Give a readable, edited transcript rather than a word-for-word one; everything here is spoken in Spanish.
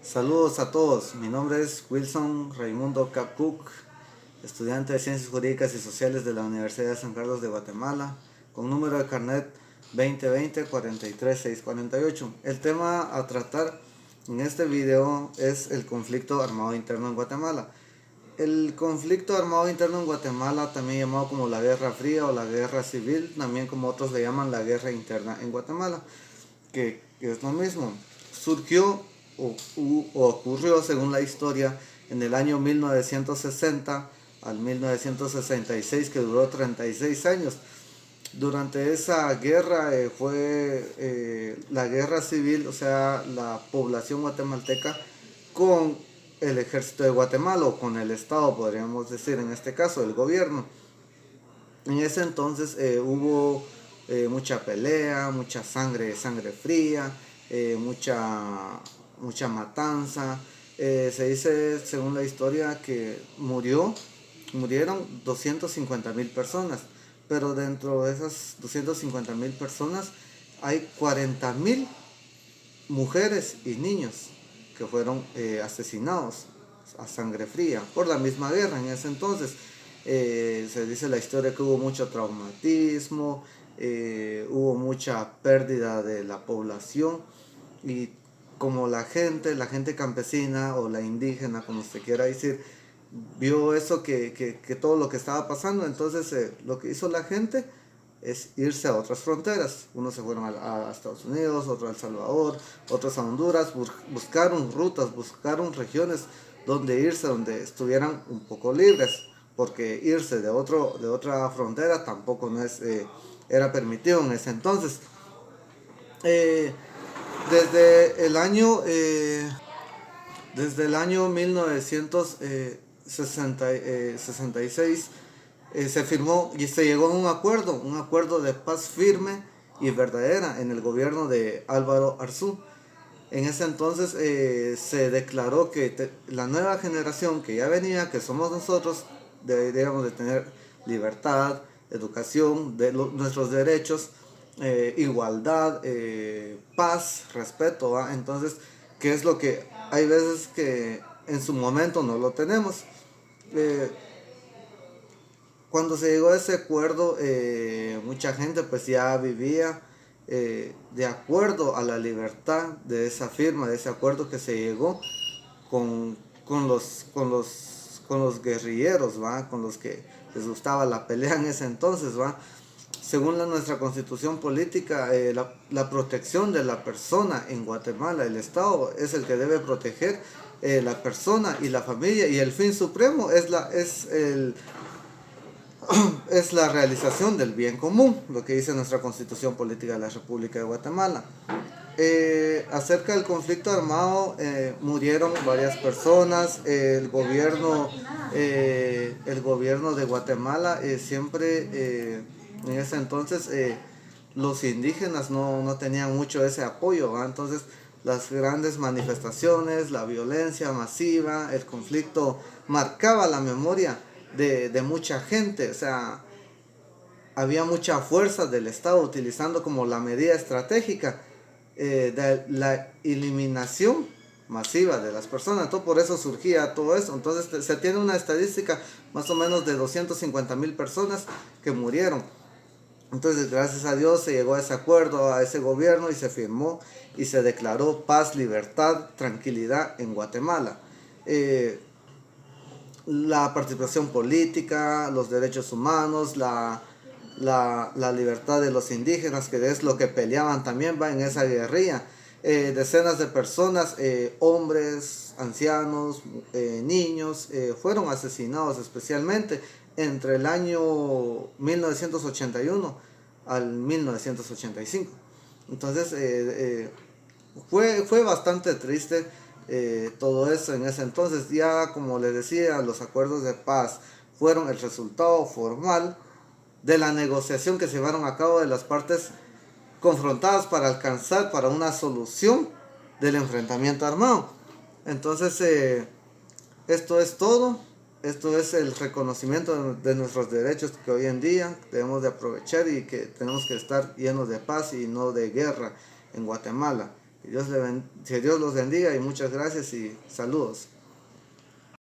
Saludos a todos, mi nombre es Wilson Raimundo Capcook, estudiante de Ciencias Jurídicas y Sociales de la Universidad de San Carlos de Guatemala, con número de carnet 2020-43648. El tema a tratar en este video es el conflicto armado interno en Guatemala. El conflicto armado interno en Guatemala, también llamado como la Guerra Fría o la Guerra Civil, también como otros le llaman la Guerra Interna en Guatemala, que es lo mismo, surgió o ocurrió, según la historia, en el año 1960 al 1966, que duró 36 años. Durante esa guerra fue la guerra civil, o sea, la población guatemalteca con el ejército de Guatemala o con el Estado, podríamos decir, en este caso, el gobierno. En ese entonces hubo mucha pelea, mucha sangre fría, mucha matanza. Se dice, según la historia, que murieron 250,000 personas, pero dentro de esas 250,000 personas hay 40,000 mujeres y niños que fueron asesinados a sangre fría por la misma guerra en ese entonces. Se dice la historia que hubo mucho traumatismo, hubo mucha pérdida de la población, y como la gente campesina o la indígena, como se quiera decir, vio eso, que todo lo que estaba pasando, entonces lo que hizo la gente es irse a otras fronteras. Unos se fueron a Estados Unidos, otros a El Salvador, otros a Honduras, buscaron rutas, buscaron regiones donde irse, donde estuvieran un poco libres, porque irse de otra frontera tampoco no era permitido en ese entonces. Eh, desde el año desde el año 1966 se firmó y se llegó a un acuerdo de paz firme y verdadera en el gobierno de Álvaro Arzú. En ese entonces se declaró que la nueva generación que ya venía, que somos nosotros, deberíamos de tener libertad, educación, nuestros derechos, igualdad, paz, respeto, ¿va? Entonces, ¿qué es lo que hay veces que en su momento no lo tenemos? Eh, Cuando se llegó a ese acuerdo, mucha gente pues ya vivía de acuerdo a la libertad de esa firma, de ese acuerdo que se llegó con, con los guerrilleros, ¿va? Con los que les gustaba la pelea en ese entonces, ¿va? Según nuestra constitución política, la protección de la persona en Guatemala, el Estado es el que debe proteger la persona y la familia, y el fin supremo es la realización del bien común, lo que dice nuestra constitución política de la República de Guatemala. Acerca del conflicto armado, murieron varias personas. El gobierno de Guatemala siempre, en ese entonces, los indígenas no tenían mucho ese apoyo, ¿va? Entonces las grandes manifestaciones, la violencia masiva, el conflicto marcaba la memoria de mucha gente. O sea, había mucha fuerza del Estado utilizando como la medida estratégica de la eliminación masiva de las personas. Todo por eso surgía todo eso. Entonces se tiene una estadística más o menos de 250,000 personas que murieron. Entonces, gracias a Dios se llegó a ese acuerdo, a ese gobierno, y se firmó y se declaró paz, libertad, tranquilidad en Guatemala. La participación política, los derechos humanos, la libertad de los indígenas, que es lo que peleaban también, va en esa guerrilla. Decenas de personas, hombres, ancianos, niños, fueron asesinados, especialmente entre el año 1981 al 1985. Entonces fue bastante triste todo eso en ese entonces. Ya, como les decía, los acuerdos de paz fueron el resultado formal de la negociación que se llevaron a cabo de las partes confrontadas para alcanzar para una solución del enfrentamiento armado. Entonces, esto es todo. Esto es el reconocimiento de nuestros derechos que hoy en día debemos de aprovechar, y que tenemos que estar llenos de paz y no de guerra en Guatemala. Que Dios los bendiga y muchas gracias y saludos.